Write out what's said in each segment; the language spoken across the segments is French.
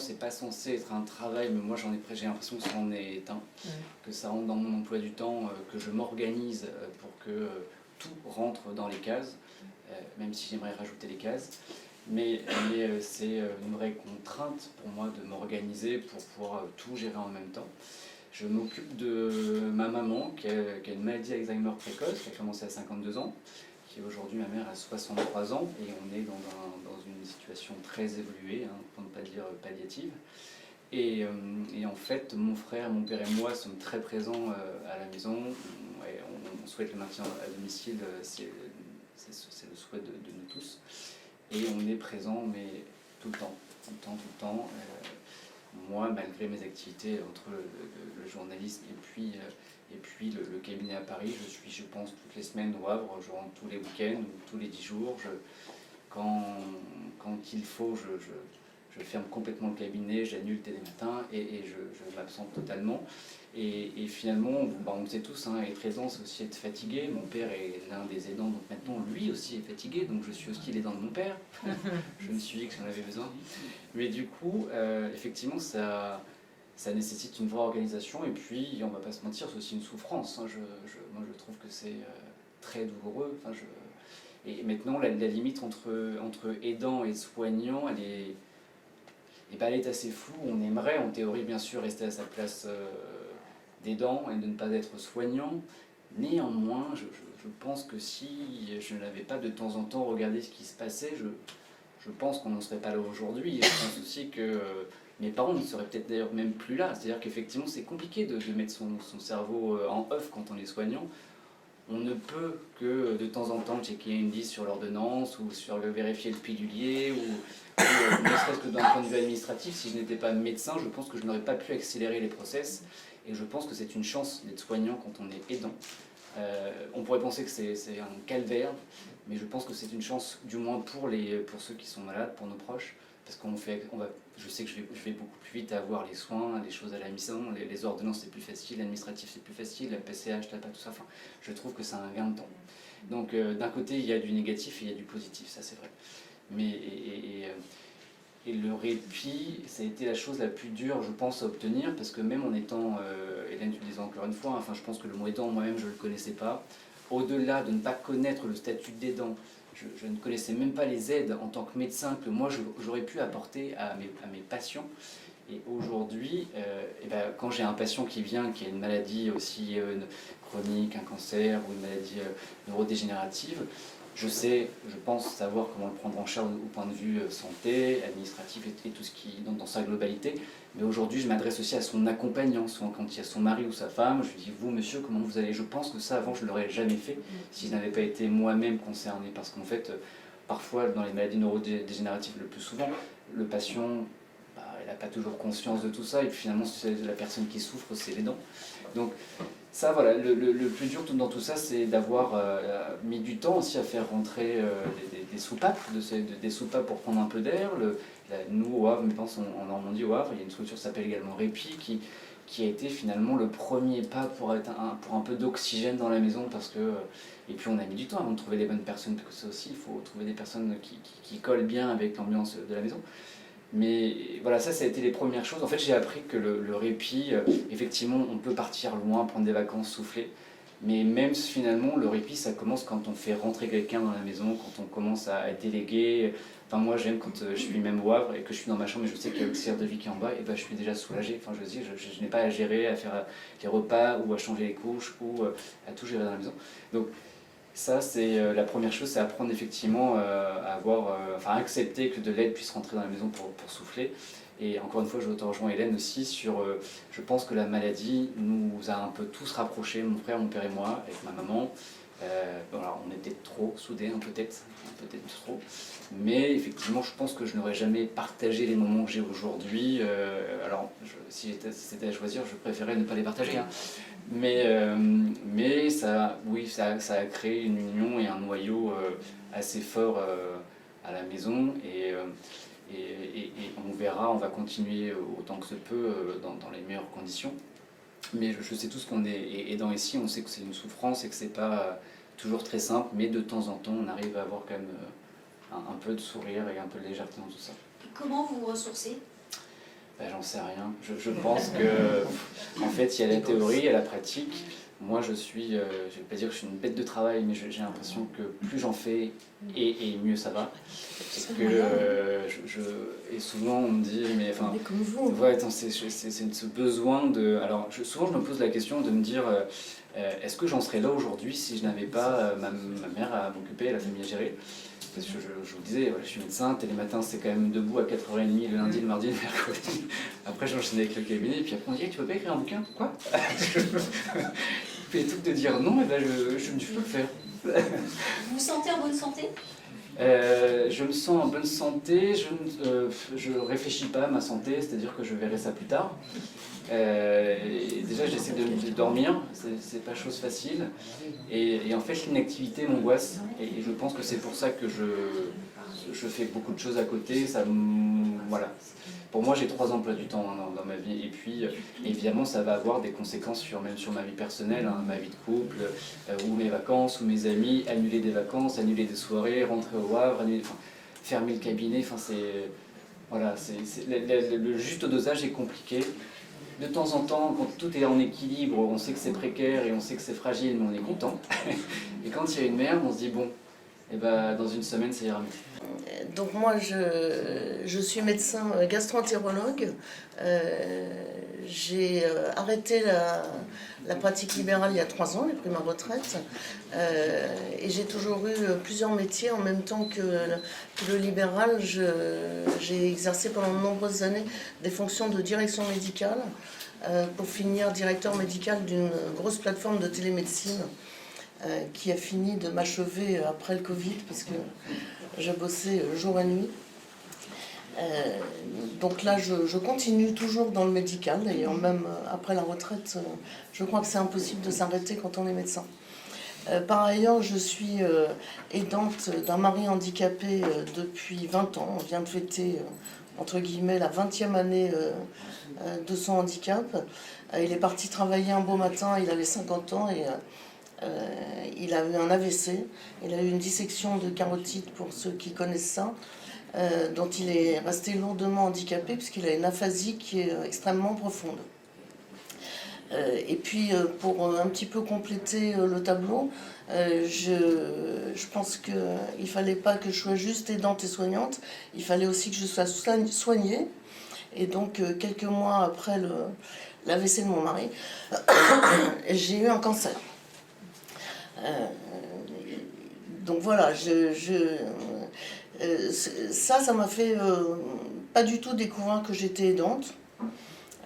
c'est pas censé être un travail, mais moi j'ai l'impression que ça en est un, que ça rentre dans mon emploi du temps, que je m'organise pour que tout rentre dans les cases, même si j'aimerais rajouter les cases. Mais c'est une vraie contrainte pour moi de m'organiser pour pouvoir tout gérer en même temps. Je m'occupe de ma maman qui a une maladie Alzheimer précoce, qui a commencé à 52 ans, qui aujourd'hui, ma mère, a 63 ans, et on est dans une situation très évoluée, hein, pour ne pas dire palliative. Et en fait, mon frère, mon père et moi sommes très présents à la maison. On souhaite le maintien à domicile, c'est le souhait de nous tous. Et on est présent, mais tout le temps, tout le temps, tout le temps. Moi, malgré mes activités entre le journalisme et puis le cabinet à Paris, je suis, je pense, toutes les semaines au Havre, je rentre tous les week-ends ou tous les 10 jours. Quand il faut, je ferme complètement le cabinet, j'annule dès les matins et je m'absente totalement. Et finalement, on le sait tous, hein, être aidant, c'est aussi être fatigué. Mon père est l'un des aidants, donc maintenant lui aussi est fatigué, donc je suis aussi l'aidant de mon père. Je me suis dit que j'en avais besoin. Mais du coup, effectivement, ça nécessite une vraie organisation, et puis, on ne va pas se mentir, c'est aussi une souffrance. Hein. Moi, je trouve que c'est très douloureux. Enfin, et maintenant, la limite entre aidant et soignant, elle est assez floue. On aimerait, en théorie, bien sûr, rester à sa place d'aidant et de ne pas être soignant. Néanmoins, je pense que si je n'avais pas de temps en temps regardé ce qui se passait, je pense qu'on n'en serait pas là aujourd'hui. Et je pense aussi que mes parents ne seraient peut-être d'ailleurs même plus là. C'est-à-dire qu'effectivement, c'est compliqué de mettre son cerveau en off quand on est soignant. On ne peut que de temps en temps checker une liste sur l'ordonnance ou vérifier le pilulier ou ne serait-ce que d'un point de vue administratif. Si je n'étais pas médecin, je pense que je n'aurais pas pu accélérer les process. Et je pense que c'est une chance d'être soignant quand on est aidant. On pourrait penser que c'est un calvaire, mais je pense que c'est une chance, du moins pour ceux qui sont malades, pour nos proches, parce je sais que je vais beaucoup plus vite à avoir les soins, les choses à la maison, les ordonnances c'est plus facile, l'administratif c'est plus facile, la PCH, tout ça, enfin, je trouve que c'est un gain de temps. Donc d'un côté il y a du négatif et il y a du positif, ça c'est vrai. Mais, et le répit, ça a été la chose la plus dure, je pense, à obtenir, parce que même en étant, Hélène, tu le disais encore une fois, enfin, je pense que le mot aidant, moi-même, je ne le connaissais pas. Au-delà de ne pas connaître le statut d'aidant, je ne connaissais même pas les aides en tant que médecin que moi, j'aurais pu apporter à mes patients. Et aujourd'hui, quand j'ai un patient qui vient, qui a une maladie aussi chronique, un cancer ou une maladie neurodégénérative, je pense savoir comment le prendre en charge au point de vue santé, administratif et tout ce qui est dans sa globalité. Mais aujourd'hui, je m'adresse aussi à son accompagnant, quand il y a son mari ou sa femme, je lui dis, vous monsieur, comment vous allez? Je pense que ça, avant, je ne l'aurais jamais fait si je n'avais pas été moi-même concerné. Parce qu'en fait, parfois, dans les maladies neurodégénératives, le plus souvent, le patient, il n'a pas toujours conscience de tout ça, et puis finalement, la personne qui souffre, c'est l'aidant. Donc, ça, voilà, le plus dur dans tout ça, c'est d'avoir mis du temps aussi à faire rentrer des soupapes, des soupapes pour prendre un peu d'air. Nous, au Havre, mes parents sont en Normandie, au Havre, il y a une structure qui s'appelle également Répit, qui a été finalement le premier pas pour un peu d'oxygène dans la maison, parce que... Et puis on a mis du temps avant de trouver les bonnes personnes, parce que ça aussi, il faut trouver des personnes qui collent bien avec l'ambiance de la maison. Mais voilà, ça a été les premières choses. En fait, j'ai appris que le répit, effectivement, on peut partir loin, prendre des vacances, souffler. Mais même finalement, le répit, ça commence quand on fait rentrer quelqu'un dans la maison, quand on commence à déléguer. Enfin, moi, j'aime quand je suis même au Havre et que je suis dans ma chambre et je sais qu'il y a l'auxiliaire de vie qui est en bas, et ben, je suis déjà soulagé. Enfin, je n'ai pas à gérer, à faire les repas ou à changer les couches ou à tout gérer dans la maison. Donc, ça, c'est la première chose, c'est apprendre effectivement à accepter que de l'aide puisse rentrer dans la maison pour souffler. Et encore une fois, je te rejoins Hélène aussi sur, je pense que la maladie nous a un peu tous rapprochés, mon frère, mon père et moi, avec ma maman. Voilà, on était trop soudés, peut-être trop. Mais effectivement, je pense que je n'aurais jamais partagé les moments que j'ai aujourd'hui. Alors, si c'était à choisir, je préférais ne pas les partager. Hein. Mais ça a créé une union et un noyau assez fort à la maison. Et on verra, on va continuer autant que se peut dans les meilleures conditions. Mais je sais tous qu'on est aidant ici, on sait que c'est une souffrance et que c'est pas toujours très simple, mais de temps en temps, on arrive à avoir quand même un peu de sourire et un peu de légèreté dans tout ça. Et comment vous vous ressourcez? J'en sais rien. Je pense que, en fait, il y a la théorie, il y a la pratique. Moi, je vais pas dire que je suis une bête de travail, mais j'ai l'impression que plus j'en fais, et mieux ça va. Et souvent, on me dit, mais enfin, ouais, c'est ce besoin de. Alors, souvent, je me pose la question de me dire, est-ce que j'en serais là aujourd'hui si je n'avais pas ma mère à m'occuper, la famille à gérer? Parce que je vous disais, voilà, je suis médecin, les matins c'est quand même debout à 4h30 le lundi, le mardi, le mercredi. Après j'enchaînais avec le cabinet, et puis après on dit, hey, tu peux pas écrire un bouquin? Quoi? Plutôt que de dire non, et ben je peux le faire. Vous vous sentez en bonne santé? Je me sens en bonne santé, je réfléchis pas à ma santé, c'est-à-dire que je verrai ça plus tard. Et déjà j'essaie de dormir, c'est pas chose facile. Et en fait l'inactivité m'angoisse, et je pense que c'est pour ça que je fais beaucoup de choses à côté. Voilà. Pour moi j'ai 3 emplois du temps dans ma vie, et puis évidemment ça va avoir des conséquences même sur ma vie personnelle, hein, ma vie de couple, ou mes vacances, ou mes amis, annuler des vacances, annuler des soirées, rentrer au Havre, fermer le cabinet, voilà, le juste dosage est compliqué. De temps en temps, quand tout est en équilibre, on sait que c'est précaire et on sait que c'est fragile, mais on est content. Et quand il y a une merde, on se dit bon, et ben, dans une semaine ça ira mieux. Donc moi, je suis médecin gastro-entérologue. J'ai arrêté la pratique libérale il y a 3 ans, j'ai pris ma retraite. Et j'ai toujours eu plusieurs métiers en même temps que le libéral. J'ai exercé pendant de nombreuses années des fonctions de direction médicale pour finir directeur médical d'une grosse plateforme de télémédecine qui a fini de m'achever après le Covid parce que je bossais jour et nuit. Donc là, je continue toujours dans le médical. D'ailleurs, même après la retraite, je crois que c'est impossible de s'arrêter quand on est médecin. Par ailleurs, je suis aidante d'un mari handicapé depuis 20 ans. On vient de fêter, entre guillemets, la 20e année de son handicap. Il est parti travailler un beau matin, il avait 50 ans et il a eu un AVC. Il a eu une dissection de carotide, pour ceux qui connaissent ça, dont il est resté lourdement handicapé puisqu'il a une aphasie qui est extrêmement profonde. Et puis, pour un petit peu compléter le tableau, je pense qu'il ne fallait pas que je sois juste aidante et soignante, il fallait aussi que je sois soignée. Et donc, quelques mois après l'AVC de mon mari, j'ai eu un cancer. Donc voilà, ça m'a fait pas du tout découvrir que j'étais aidante.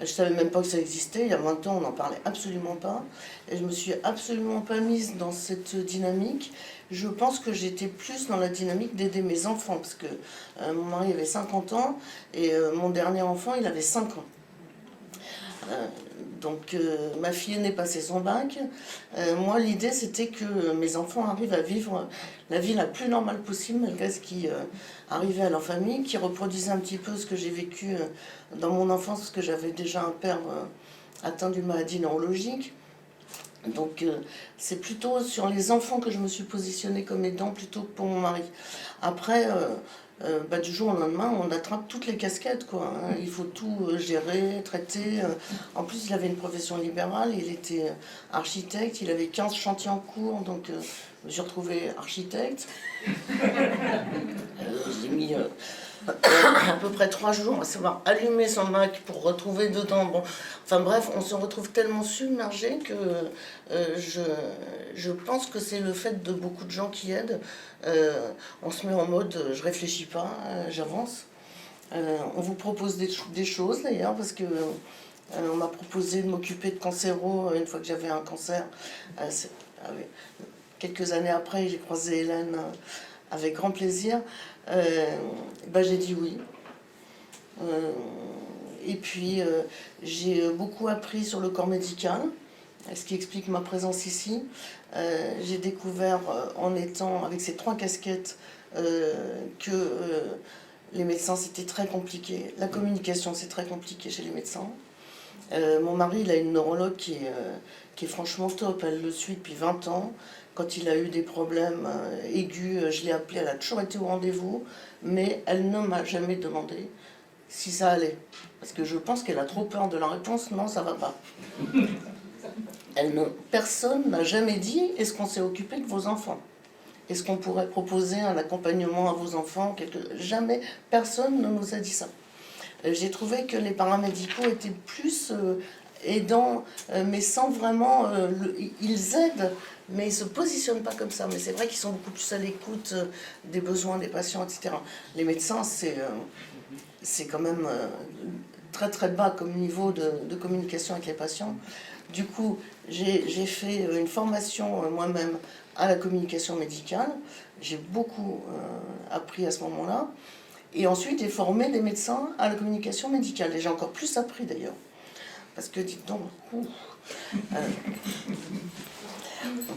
Je savais même pas que ça existait. Il y a 20 ans, on n'en parlait absolument pas. Et je me suis absolument pas mise dans cette dynamique. Je pense que j'étais plus dans la dynamique d'aider mes enfants, parce que mon mari avait 50 ans et mon dernier enfant, il avait 5 ans. Donc ma fille aînée passait son bac. Moi, l'idée, c'était que mes enfants arrivent à vivre la vie la plus normale possible, malgré ce qui arrivait à leur famille, qui reproduisait un petit peu ce que j'ai vécu dans mon enfance, parce que j'avais déjà un père atteint d'une maladie neurologique. Donc c'est plutôt sur les enfants que je me suis positionnée comme aidant, plutôt que pour mon mari. Après... du jour au lendemain, on attrape toutes les casquettes, quoi. Hein. Il faut tout gérer, traiter. En plus, il avait une profession libérale, il était architecte, il avait 15 chantiers en cours, donc je me suis retrouvée architecte. J'ai mis à peu près 3 jours à savoir allumer son Mac pour retrouver dedans. Bon, enfin bref, on se retrouve tellement submergé que je pense que c'est le fait de beaucoup de gens qui aident. On se met en mode je réfléchis pas, j'avance. On vous propose des choses d'ailleurs, parce que on m'a proposé de m'occuper de cancéro une fois que j'avais un cancer. Quelques années après, j'ai croisé Hélène avec grand plaisir. J'ai dit oui. Et puis j'ai beaucoup appris sur le corps médical, ce qui explique ma présence ici. J'ai découvert en étant avec ces 3 casquettes que les médecins c'était très compliqué. La communication c'est très compliqué chez les médecins. Mon mari il a une neurologue qui est franchement top, elle le suit depuis 20 ans. Quand il a eu des problèmes aigus, je l'ai appelée, elle a toujours été au rendez-vous, mais elle ne m'a jamais demandé si ça allait. Parce que je pense qu'elle a trop peur de la réponse, non, ça va pas. Personne n'a jamais dit, est-ce qu'on s'est occupé de vos enfants? Est-ce qu'on pourrait proposer un accompagnement à vos enfants? Jamais, personne ne nous a dit ça. J'ai trouvé que les paramédicaux étaient plus aidants, mais sans vraiment... ils aident, mais ils ne se positionnent pas comme ça. Mais c'est vrai qu'ils sont beaucoup plus à l'écoute des besoins des patients, etc. Les médecins, c'est quand même très très bas comme niveau de communication avec les patients. Du coup, j'ai fait une formation moi-même à la communication médicale. J'ai beaucoup appris à ce moment-là. Et ensuite, j'ai formé des médecins à la communication médicale. Et j'ai encore plus appris d'ailleurs. Parce que, dites donc, on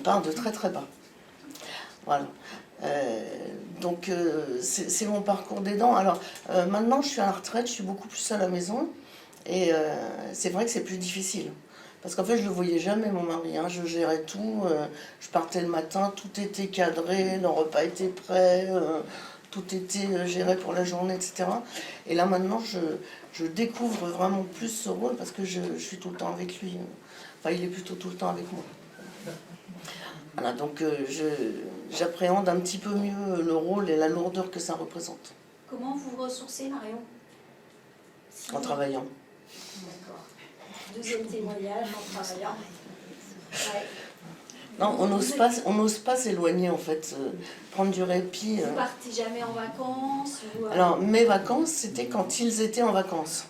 part de très très bas. Voilà. Donc, c'est mon parcours d'aidant. Alors, maintenant, je suis à la retraite, je suis beaucoup plus à la maison. Et c'est vrai que c'est plus difficile. Parce qu'en fait, je ne le voyais jamais, mon mari. Hein. Je gérais tout. Je partais le matin, tout était cadré, le repas était prêt, tout était géré pour la journée, etc. Et là, maintenant, je découvre vraiment plus ce rôle parce que je suis tout le temps avec lui. Enfin, il est plutôt tout le temps avec moi. Voilà, donc j'appréhende un petit peu mieux le rôle et la lourdeur que ça représente. Comment vous vous ressourcez, Marion? En travaillant. D'accord. Deuxième témoignage, en travaillant. Ouais. Non, on n'ose pas s'éloigner en fait, prendre du répit. Vous partez jamais en vacances ou, Alors mes vacances, c'était quand ils étaient en vacances.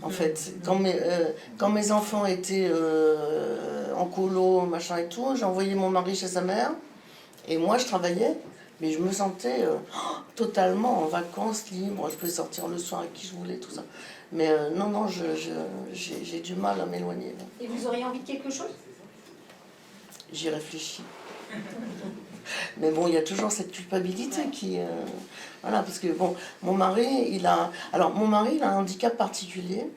En fait, quand mes enfants étaient en colo, machin et tout, j'envoyais mon mari chez sa mère et moi je travaillais, mais je me sentais totalement en vacances, libre, je pouvais sortir le soir avec qui je voulais, tout ça. Mais non, j'ai du mal à m'éloigner. Et vous auriez envie de quelque chose? J'y réfléchis. Mais bon, il y a toujours cette culpabilité qui... voilà, parce que bon, mon mari, il a un handicap particulier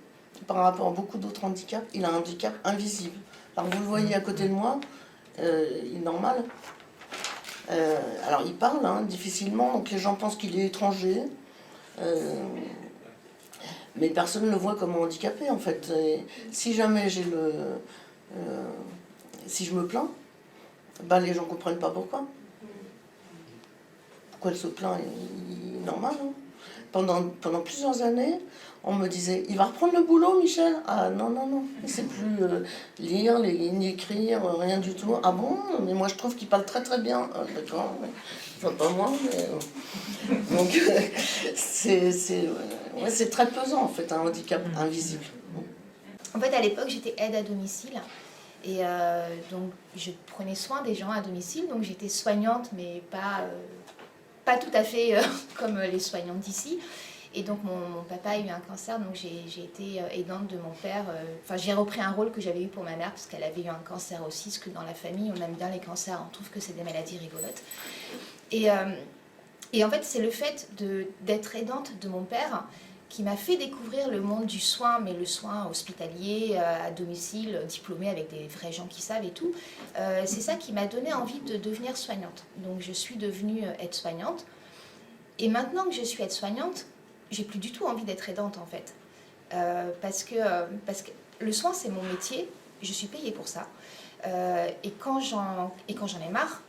par rapport à beaucoup d'autres handicaps. Il a un handicap invisible. Alors vous le voyez à côté de moi, il est normal. Alors il parle difficilement, donc les gens pensent qu'il est étranger. Mais personne ne le voit comme handicapé en fait. Et si jamais si je me plains, bah, les gens ne comprennent pas pourquoi. Pourquoi elle se plaint, il est normal. Hein. Pendant plusieurs années, on me disait, il va reprendre le boulot, Michel? Ah non, il ne sait plus lire, ni écrire, rien du tout. Ah bon? Mais moi je trouve qu'il parle très très bien. Ah, d'accord, enfin pas moi, mais... Donc c'est très pesant en fait, un handicap invisible. En fait, à l'époque, j'étais aide à domicile. Et donc, je prenais soin des gens à domicile. Donc, j'étais soignante, mais pas tout à fait comme les soignantes d'ici. Et donc, mon papa a eu un cancer. Donc, j'ai été aidante de mon père. Enfin, j'ai repris un rôle que j'avais eu pour ma mère, parce qu'elle avait eu un cancer aussi. Parce que dans la famille, on aime bien les cancers. On trouve que c'est des maladies rigolotes. Et en fait, c'est le fait d'être aidante de mon père qui m'a fait découvrir le monde du soin, mais le soin hospitalier, à domicile, diplômé avec des vrais gens qui savent et tout. C'est ça qui m'a donné envie de devenir soignante. Donc je suis devenue aide-soignante. Et maintenant que je suis aide-soignante, j'ai plus du tout envie d'être aidante en fait. Parce que le soin c'est mon métier, je suis payée pour ça. Et quand j'en ai marre,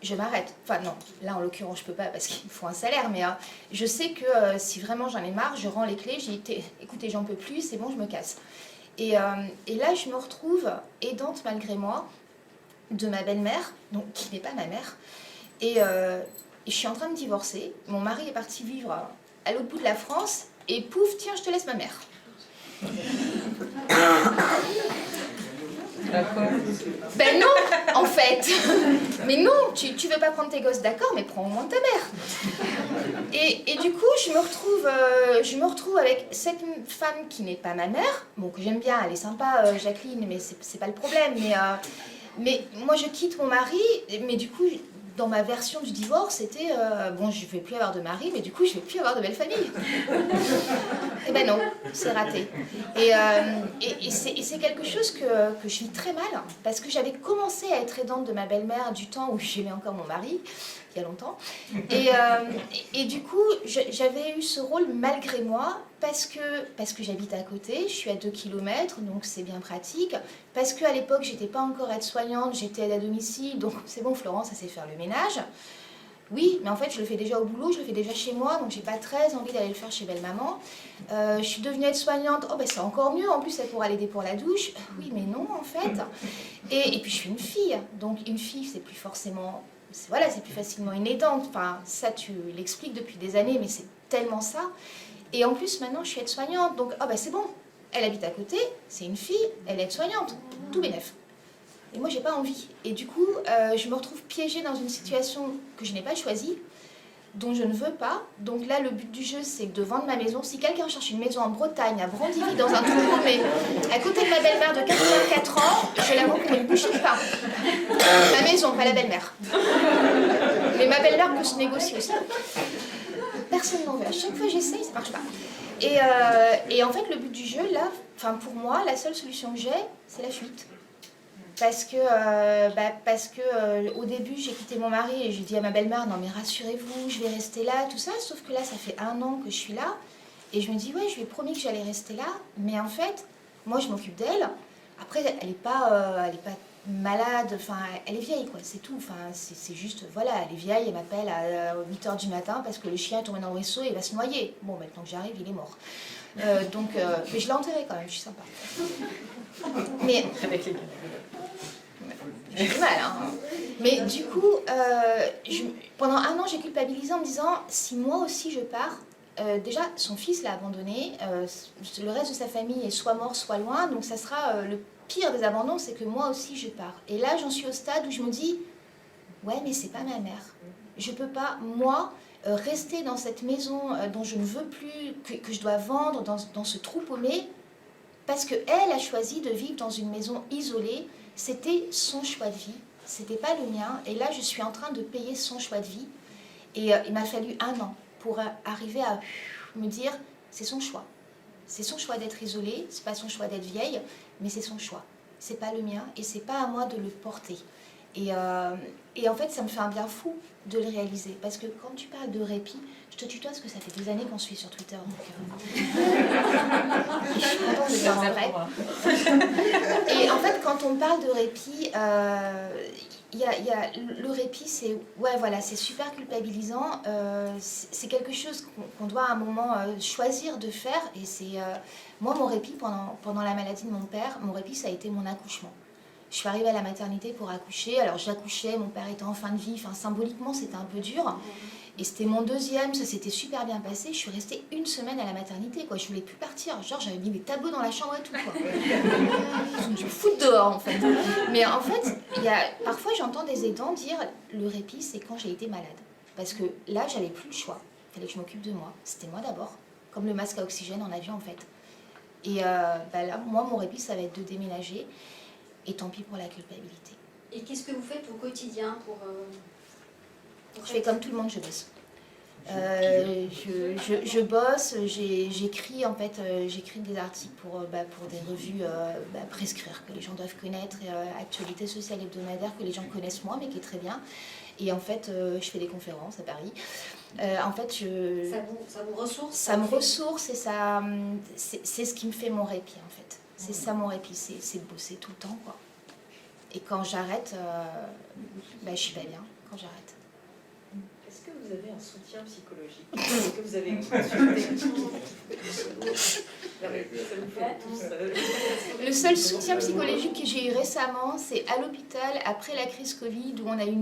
je m'arrête. Enfin non, là en l'occurrence je peux pas parce qu'il me faut un salaire, mais je sais que si vraiment j'en ai marre, je rends les clés, j'ai dit écoutez j'en peux plus, c'est bon, je me casse. Et là je me retrouve aidante malgré moi de ma belle-mère, donc qui n'est pas ma mère, et je suis en train de divorcer, mon mari est parti vivre à l'autre bout de la France, et pouf, tiens je te laisse ma mère. Ben non, en fait. Mais non, tu veux pas prendre tes gosses, d'accord, mais prends au moins ta mère. Et du coup, je me retrouve avec cette femme qui n'est pas ma mère, bon, que j'aime bien, elle est sympa, Jacqueline, mais c'est pas le problème. Mais moi, je quitte mon mari, mais du coup, dans ma version du divorce, c'était bon, je vais plus avoir de mari, mais du coup, je vais plus avoir de belle famille. Et ben non, c'est raté. Et c'est quelque chose que je vis très mal, parce que j'avais commencé à être aidante de ma belle-mère du temps où j'aimais encore mon mari. il y a longtemps. Et du coup, j'avais eu ce rôle malgré moi, parce que j'habite à côté, je suis à 2 km, donc c'est bien pratique, parce qu'à l'époque, j'étais pas encore aide-soignante, j'étais aide à domicile, donc c'est bon, Florence, elle sait faire le ménage. Oui, mais en fait, je le fais déjà au boulot, je le fais déjà chez moi, donc j'ai pas très envie d'aller le faire chez belle-maman. Je suis devenue aide-soignante, oh ben c'est encore mieux, en plus elle pourra l'aider pour la douche. Oui, mais non, en fait. Et puis je suis une fille, donc une fille, c'est plus forcément... Voilà, c'est plus facilement une aidante. Enfin, ça, tu l'expliques depuis des années, mais c'est tellement ça. Et en plus, maintenant, je suis aide-soignante, donc oh ben c'est bon. Elle habite à côté, c'est une fille, elle est aide-soignante, tout bénef. Et moi, j'ai pas envie. Et du coup, je me retrouve piégée dans une situation que je n'ai pas choisie, dont je ne veux pas. Donc là, le but du jeu, c'est de vendre ma maison. Si quelqu'un cherche une maison en Bretagne, à Brandivy, dans un trou paumé, à côté de ma belle-mère de 84 ans, je la vends pour une bouchée de pain. Ma maison, pas la belle-mère. Mais ma belle-mère peut se négocier aussi. Personne n'en veut. À chaque fois, j'essaye, ça marche pas. Et en fait, le but du jeu, là, pour moi, la seule solution que j'ai, c'est la fuite. Parce que au début, j'ai quitté mon mari et j'ai dit à ma belle-mère, non mais rassurez-vous, je vais rester là, tout ça. Sauf que là, ça fait 1 an que je suis là. Et je me dis, ouais, je lui ai promis que j'allais rester là. Mais en fait, moi, je m'occupe d'elle. Après, elle n'est pas malade, enfin, elle est vieille, quoi, c'est tout. Enfin, c'est juste, voilà, elle est vieille, elle m'appelle à 8h du matin parce que le chien est tombé dans le ruisseau et il va se noyer. Bon, maintenant que j'arrive, il est mort. Mais je l'ai enterré quand même, je suis sympa. Mais... Avec les j'ai du mal, hein. Mais du coup, pendant 1 an, j'ai culpabilisé en me disant, si moi aussi je pars, déjà, son fils l'a abandonné, le reste de sa famille est soit mort, soit loin, donc ça sera le pire des abandons, c'est que moi aussi je pars. Et là, j'en suis au stade où je me dis, ouais, mais c'est pas ma mère. Je peux pas, moi, rester dans cette maison dont je ne veux plus, que je dois vendre dans ce trou paumé, parce qu'elle a choisi de vivre dans une maison isolée. C'était son choix de vie, c'était pas le mien. Et là, je suis en train de payer son choix de vie. Et il m'a fallu 1 an pour arriver à me dire, c'est son choix. C'est son choix d'être isolée, c'est pas son choix d'être vieille, mais c'est son choix. C'est pas le mien et c'est pas à moi de le porter. Et en fait, ça me fait un bien fou de le réaliser. Parce que quand tu parles de répit, je te tutoie parce que ça fait des années qu'on se suit sur Twitter. Donc, je suis contente de dire en vrai. Et en fait, quand on parle de répit, le répit, c'est voilà, c'est super culpabilisant. C'est quelque chose qu'on doit à un moment choisir de faire. Et c'est moi, mon répit pendant la maladie de mon père, mon répit, ça a été mon accouchement. Je suis arrivée à la maternité pour accoucher. Alors j'accouchais, mon père était en fin de vie. Enfin, symboliquement, c'était un peu dur. Et c'était mon 2e, ça s'était super bien passé. Je suis restée 1 semaine à la maternité, quoi. Je voulais plus partir. Genre, j'avais mis des tableaux dans la chambre et tout, quoi. Je me foutre dehors, en fait. Mais en fait, parfois, j'entends des aidants dire le répit, c'est quand j'ai été malade. Parce que là, j'avais plus le choix. Il fallait que je m'occupe de moi. C'était moi d'abord. Comme le masque à oxygène en avion, en fait. Et là, moi, mon répit, ça va être de déménager. Et tant pis pour la culpabilité. Et qu'est-ce que vous faites au quotidien pour je fais comme tout le monde, je bosse. Je bosse, j'écris en fait, j'écris des articles pour des revues prescrire, que les gens doivent connaître, actualité sociale hebdomadaire que les gens connaissent moins mais qui est très bien. Et en fait, je fais des conférences à Paris. En fait, ça vous ressource. Ça me ressource et ça, c'est ce qui me fait mon répit en fait. C'est ça mon répit, c'est de bosser tout le temps, quoi. Et quand j'arrête, je suis pas bien quand j'arrête. Est-ce que vous avez un soutien psychologique? Est-ce que vous avez consulté? Le seul soutien psychologique que j'ai eu récemment, c'est à l'hôpital, après la crise Covid, où on a eu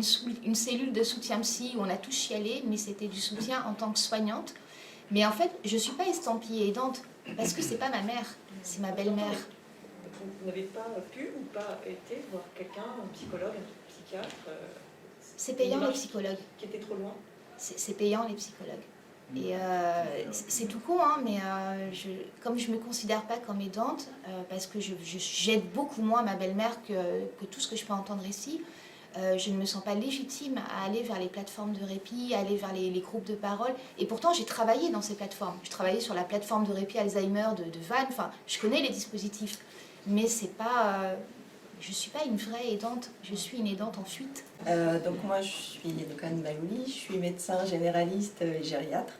une cellule de soutien psy, où on a tous chialé, mais c'était du soutien en tant que soignante. Mais en fait, je ne suis pas estampillée aidante, parce que c'est pas ma mère, c'est ma belle-mère. Vous n'avez pas pu ou pas été voir quelqu'un, un psychologue, un psychiatre? C'est payant les psychologues. Qui était trop loin? C'est payant les psychologues. Et c'est tout con, hein, mais comme je ne me considère pas comme aidante, parce que j'aide beaucoup moins ma belle-mère que tout ce que je peux entendre ici, je ne me sens pas légitime à aller vers les plateformes de répit, à aller vers les groupes de parole. Et pourtant, j'ai travaillé dans ces plateformes. Je travaillais sur la plateforme de répit Alzheimer de Vannes. Enfin, je connais les dispositifs, mais c'est pas je ne suis pas une vraie aidante, je suis une aidante en fuite. Donc moi je suis Anne Balouli, je suis médecin généraliste et gériatre.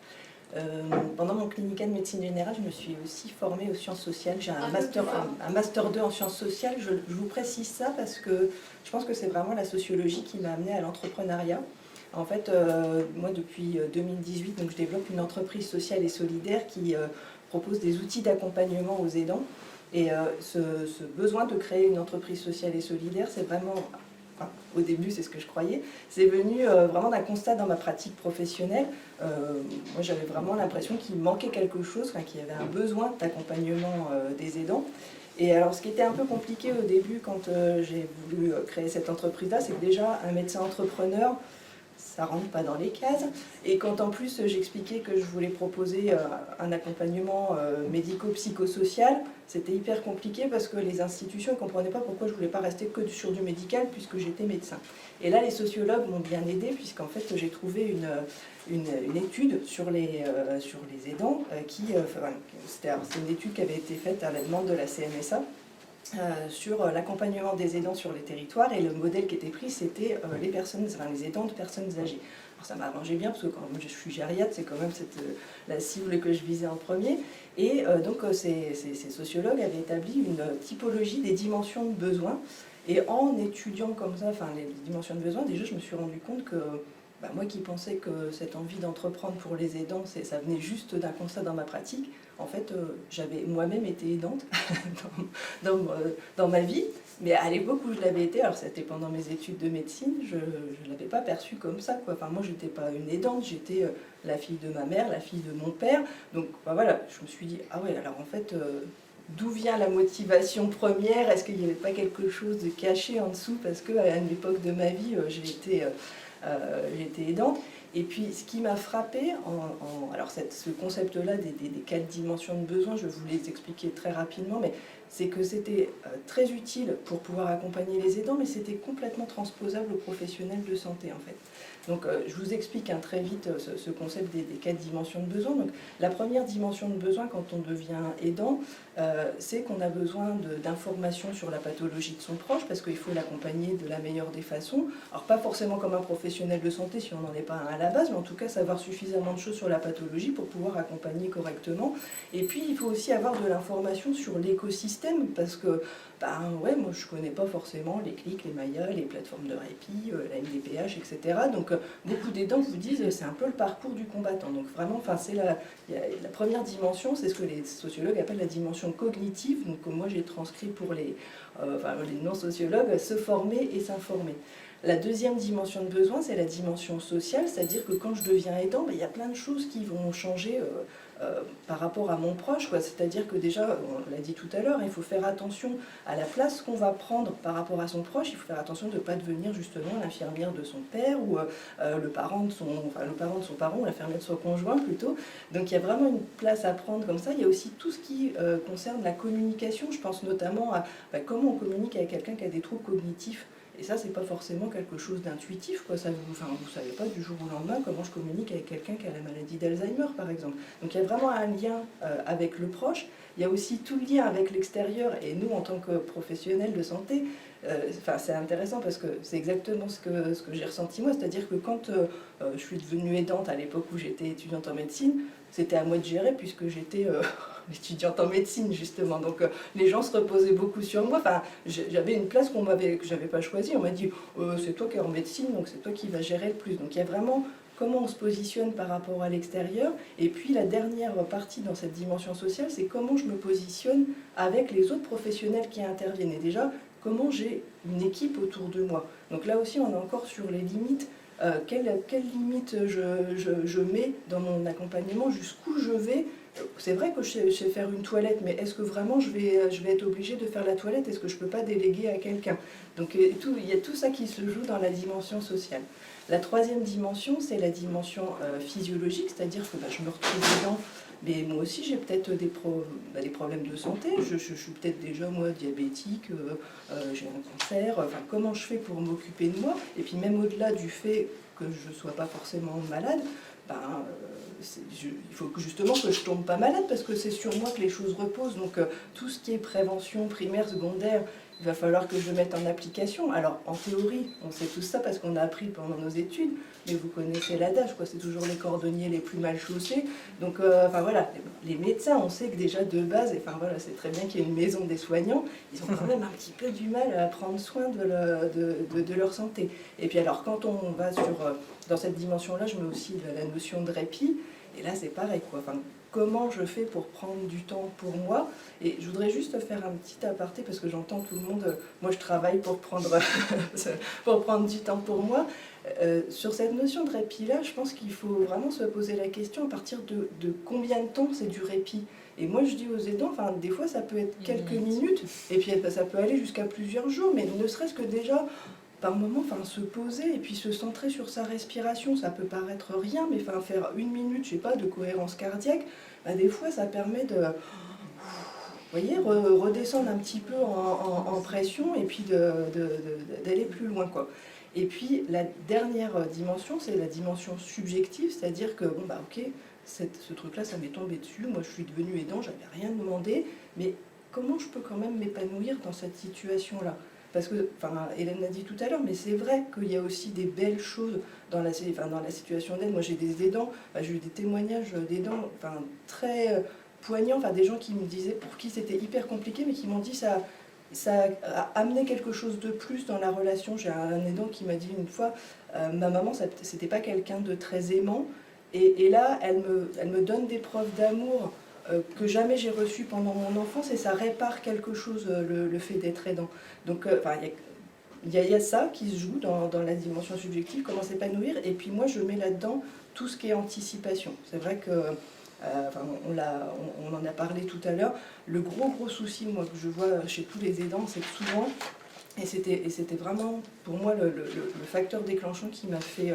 Pendant mon clinicat de médecine générale, je me suis aussi formée aux sciences sociales. J'ai un master 2 en sciences sociales. Je vous précise ça parce que je pense que c'est vraiment la sociologie qui m'a amenée à l'entrepreneuriat. En fait, moi depuis 2018, donc, je développe une entreprise sociale et solidaire qui propose des outils d'accompagnement aux aidants. Et ce besoin de créer une entreprise sociale et solidaire, c'est vraiment... au début, c'est ce que je croyais. C'est venu vraiment d'un constat dans ma pratique professionnelle. Moi, j'avais vraiment l'impression qu'il manquait quelque chose, qu'il y avait un besoin d'accompagnement des aidants. Et alors, ce qui était un peu compliqué au début, quand j'ai voulu créer cette entreprise-là, c'est que déjà, un médecin entrepreneur, ça rentre pas dans les cases. Et quand en plus j'expliquais que je voulais proposer un accompagnement médico-psychosocial, c'était hyper compliqué parce que les institutions ne comprenaient pas pourquoi je voulais pas rester que sur du médical puisque j'étais médecin. Et là, les sociologues m'ont bien aidé puisqu'en fait j'ai trouvé une étude sur les aidants c'est une étude qui avait été faite à la demande de la CNSA. Sur l'accompagnement des aidants sur les territoires, et le modèle qui était pris c'était les aidants de personnes âgées. Alors ça m'a arrangé bien parce que quand je suis gériatre, c'est quand même la cible que je visais en premier, et donc ces sociologues avaient établi une typologie des dimensions de besoin, et en étudiant comme ça les dimensions de besoin, déjà je me suis rendu compte que moi qui pensais que cette envie d'entreprendre pour les aidants, ça venait juste d'un constat dans ma pratique. En fait, j'avais moi-même été aidante dans ma vie, mais à l'époque où je l'avais été, alors c'était pendant mes études de médecine, je ne l'avais pas perçue comme ça, quoi. Enfin, moi, je n'étais pas une aidante, j'étais la fille de ma mère, la fille de mon père. Donc voilà, je me suis dit, ah ouais, alors en fait... d'où vient la motivation première? Est-ce qu'il n'y avait pas quelque chose de caché en dessous? Parce qu'à une époque de ma vie, j'ai été aidante. Et puis, ce qui m'a frappée, alors ce concept-là des 4 dimensions de besoin, je vais vous les expliquer très rapidement, mais c'est que c'était très utile pour pouvoir accompagner les aidants, mais c'était complètement transposable aux professionnels de santé, en fait. Donc, je vous explique très vite ce concept des 4 dimensions de besoin. Donc, la première dimension de besoin, quand on devient aidant, c'est qu'on a besoin d'informations sur la pathologie de son proche, parce qu'il faut l'accompagner de la meilleure des façons. Alors, pas forcément comme un professionnel de santé, si on n'en est pas un à la base, mais en tout cas, savoir suffisamment de choses sur la pathologie pour pouvoir accompagner correctement. Et puis, il faut aussi avoir de l'information sur l'écosystème, parce que, moi, je ne connais pas forcément les clics, les Maya, les plateformes de répit, la MDPH, etc. Donc, beaucoup d'aidants vous disent c'est un peu le parcours du combattant. Donc, vraiment, c'est la première dimension, c'est ce que les sociologues appellent la dimension cognitive. Donc, moi, j'ai transcrit pour les non-sociologues, se former et s'informer. La deuxième dimension de besoin, c'est la dimension sociale, c'est-à-dire que quand je deviens aidant, il y a plein de choses qui vont changer par rapport à mon proche. C'est-à-dire que déjà, on l'a dit tout à l'heure, il faut faire attention à la place qu'on va prendre par rapport à son proche. Il faut faire attention de ne pas devenir justement l'infirmière de son père ou le parent de son parent ou l'infirmière de son conjoint plutôt. Donc il y a vraiment une place à prendre comme ça. Il y a aussi tout ce qui concerne la communication. Je pense notamment à comment on communique avec quelqu'un qui a des troubles cognitifs. Et ça, c'est pas forcément quelque chose d'intuitif, quoi. Vous savez pas du jour au lendemain comment je communique avec quelqu'un qui a la maladie d'Alzheimer, par exemple. Donc il y a vraiment un lien avec le proche. Il y a aussi tout le lien avec l'extérieur. Et nous, en tant que professionnels de santé, c'est intéressant parce que c'est exactement ce que j'ai ressenti moi. C'est-à-dire que quand je suis devenue aidante à l'époque où j'étais étudiante en médecine, c'était à moi de gérer puisque j'étais étudiante en médecine justement. Donc les gens se reposaient beaucoup sur moi. J'avais une place que j'avais pas choisie. On m'a dit c'est toi qui es en médecine, donc c'est toi qui vas gérer le plus. Donc il y a vraiment comment on se positionne par rapport à l'extérieur. Et puis la dernière partie dans cette dimension sociale, c'est comment je me positionne avec les autres professionnels qui interviennent. Et déjà, comment j'ai une équipe autour de moi. Donc là aussi, on est encore sur les limites. Quelles limites je mets dans mon accompagnement, jusqu'où je vais. C'est vrai que je sais faire une toilette, mais est-ce que vraiment je vais être obligée de faire la toilette? Est-ce que je ne peux pas déléguer à quelqu'un? Donc il y a tout ça qui se joue dans la dimension sociale. La troisième dimension, c'est la dimension physiologique, c'est-à-dire que je me retrouve dedans. Mais moi aussi, j'ai peut-être des problèmes de santé. Je suis peut-être déjà, moi, diabétique, j'ai un cancer. Comment je fais pour m'occuper de moi? Et puis même au-delà du fait que je ne sois pas forcément malade, il faut justement que je ne tombe pas malade parce que c'est sur moi que les choses reposent. Donc tout ce qui est prévention primaire, secondaire il va falloir que je le mette en application. Alors, en théorie, on sait tout ça parce qu'on a appris pendant nos études, mais vous connaissez l'adage, quoi. C'est toujours les cordonniers les plus mal chaussés. Donc, enfin voilà, les médecins, on sait que déjà de base, enfin voilà, c'est très bien qu'il y ait une maison des soignants, ils ont quand même un petit peu du mal à prendre soin de leur santé. Et puis alors, quand on va dans cette dimension-là, je mets aussi la notion de répit, et là, c'est pareil, quoi. Enfin, comment je fais pour prendre du temps pour moi? Et je voudrais juste faire un petit aparté parce que j'entends tout le monde, moi je travaille pour prendre du temps pour moi. Sur cette notion de répit-là, je pense qu'il faut vraiment se poser la question à partir de combien de temps c'est du répit. Et moi je dis aux aidants, enfin, des fois ça peut être quelques minutes, et puis ça peut aller jusqu'à plusieurs jours, mais ne serait-ce que déjà par moment, enfin, se poser et puis se centrer sur sa respiration, ça peut paraître rien, mais enfin, faire 1 minute, je sais pas, de cohérence cardiaque, bah, des fois ça permet de, vous voyez, redescendre un petit peu en pression et puis d'aller plus loin, quoi. Et puis la dernière dimension, c'est la dimension subjective, c'est-à-dire que, bon, bah ok, ce truc-là, ça m'est tombé dessus, moi je suis devenue aidant, j'avais rien demandé, mais comment je peux quand même m'épanouir dans cette situation-là? Parce que, enfin, Hélène l'a dit tout à l'heure, mais c'est vrai qu'il y a aussi des belles choses dans la situation d'aide. Moi, j'ai des aidants, j'ai eu des témoignages d'aidants très poignants, des gens qui me disaient pour qui c'était hyper compliqué, mais qui m'ont dit ça a amené quelque chose de plus dans la relation. J'ai un aidant qui m'a dit une fois, ma maman, c'était pas quelqu'un de très aimant, et là, elle me donne des preuves d'amour que jamais j'ai reçu pendant mon enfance, et ça répare quelque chose, le fait d'être aidant. Donc, il y a ça qui se joue dans la dimension subjective, comment s'épanouir, et puis moi je mets là-dedans tout ce qui est anticipation. C'est vrai que, on en a parlé tout à l'heure, le gros souci, moi, que je vois chez tous les aidants, c'est que souvent, et c'était vraiment pour moi le facteur déclenchant qui m'a fait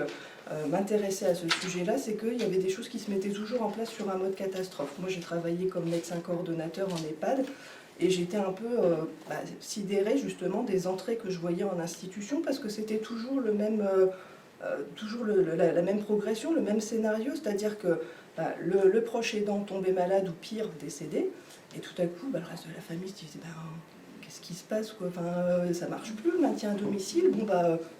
m'intéresser à ce sujet-là, c'est qu'il y avait des choses qui se mettaient toujours en place sur un mode catastrophe. Moi j'ai travaillé comme médecin coordonnateur en EHPAD, et j'étais un peu sidérée justement des entrées que je voyais en institution, parce que c'était toujours la même progression, le même scénario, c'est-à-dire que le proche aidant tombait malade ou pire, décédé, et tout à coup, le reste de la famille se disait qu'est-ce qui se passe, quoi, ça marche plus, le maintien à domicile, bon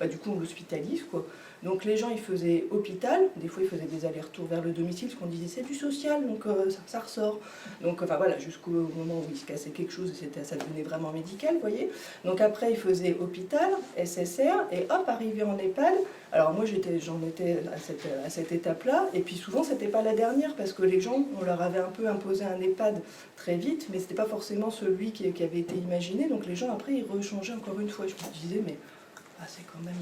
du coup on l'hospitalise, quoi. Donc les gens ils faisaient hôpital, des fois ils faisaient des allers-retours vers le domicile, parce qu'on disait c'est du social, donc ça ressort. Donc voilà, jusqu'au moment où il se cassait quelque chose, ça devenait vraiment médical, vous voyez. Donc après ils faisaient hôpital, SSR, et hop, arrivé en EHPAD. Alors moi j'en étais à cette étape-là, et puis souvent c'était pas la dernière, parce que les gens, on leur avait un peu imposé un EHPAD très vite, mais c'était pas forcément celui qui avait été imaginé, donc les gens après ils rechangeaient encore une fois. Je me disais mais c'est quand même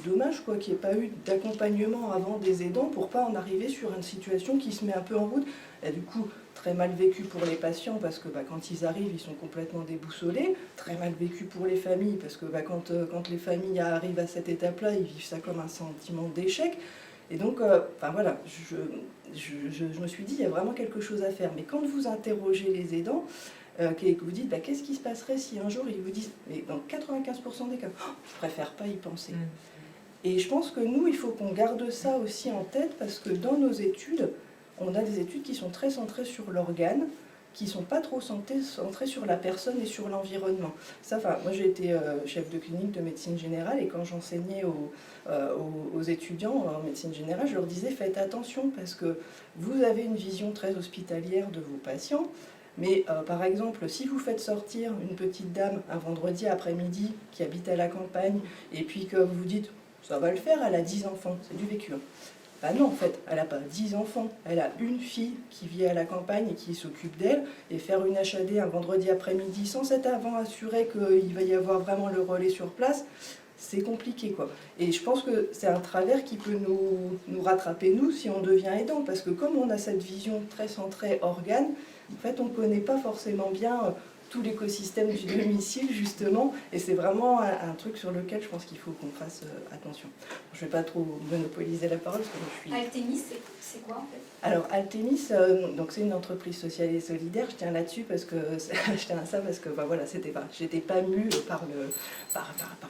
dommage, quoi, qu'il n'y ait pas eu d'accompagnement avant des aidants pour pas en arriver sur une situation qui se met un peu en route. Et du coup, très mal vécu pour les patients parce que quand ils arrivent, ils sont complètement déboussolés. Très mal vécu pour les familles parce que quand les familles arrivent à cette étape-là, ils vivent ça comme un sentiment d'échec. Et donc, voilà, je me suis dit, il y a vraiment quelque chose à faire. Mais quand vous interrogez les aidants, que vous dites, qu'est-ce qui se passerait si un jour ils vous disent, mais dans 95% des cas, je préfère pas y penser. Et je pense que nous, il faut qu'on garde ça aussi en tête, parce que dans nos études, on a des études qui sont très centrées sur l'organe, qui ne sont pas trop centrées sur la personne et sur l'environnement. Moi j'ai été chef de clinique de médecine générale, et quand j'enseignais aux étudiants en médecine générale, je leur disais faites attention, parce que vous avez une vision très hospitalière de vos patients, mais par exemple, si vous faites sortir une petite dame un vendredi après-midi qui habite à la campagne, et puis que vous vous dites ça va le faire, elle a 10 enfants, c'est du vécu. Non, en fait, elle n'a pas 10 enfants, elle a une fille qui vit à la campagne et qui s'occupe d'elle, et faire une HAD un vendredi après-midi sans s'être avant assuré qu'il va y avoir vraiment le relais sur place, c'est compliqué, quoi. Et je pense que c'est un travers qui peut nous rattraper, nous, si on devient aidant, parce que comme on a cette vision très centrée organe, en fait, on ne connaît pas forcément bien tout l'écosystème du domicile, justement, et c'est vraiment un truc sur lequel je pense qu'il faut qu'on fasse attention. Je ne vais pas trop monopoliser la parole, parce que je suis... Altémis, c'est quoi, en fait? Alors, Altémis, donc c'est une entreprise sociale et solidaire. Je tiens là-dessus parce que je tiens à ça parce que j'étais pas mue par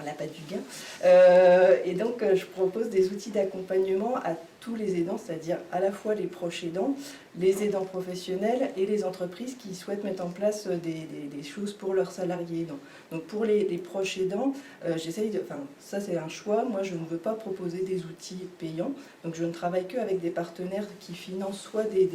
l'appât du gain. Et donc, je propose des outils d'accompagnement à tous les aidants, c'est-à-dire à la fois les proches aidants, les aidants professionnels et les entreprises qui souhaitent mettre en place des choses pour leurs salariés aidants. Donc pour les proches aidants, ça c'est un choix, moi je ne veux pas proposer des outils payants, donc je ne travaille qu'avec des partenaires qui financent soit des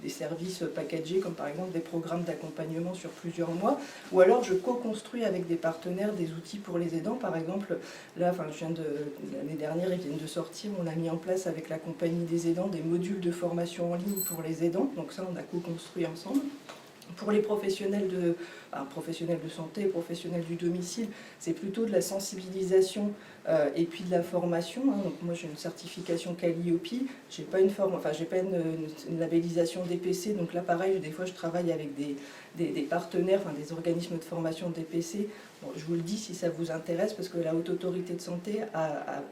services packagés, comme par exemple des programmes d'accompagnement sur plusieurs mois, ou alors je co-construis avec des partenaires des outils pour les aidants. Par exemple, là, l'année dernière, ils viennent de sortir, on a mis en place avec la compagnie des aidants des modules de formation en ligne pour les aidants, donc ça on a co-construit ensemble. Pour les professionnels de santé, professionnels du domicile, c'est plutôt de la sensibilisation et puis de la formation. Donc moi j'ai une certification Calliope, j'ai pas une labellisation DPC, donc là pareil, des fois je travaille avec des partenaires, des organismes de formation DPC. Bon, je vous le dis si ça vous intéresse, parce que la Haute Autorité de Santé a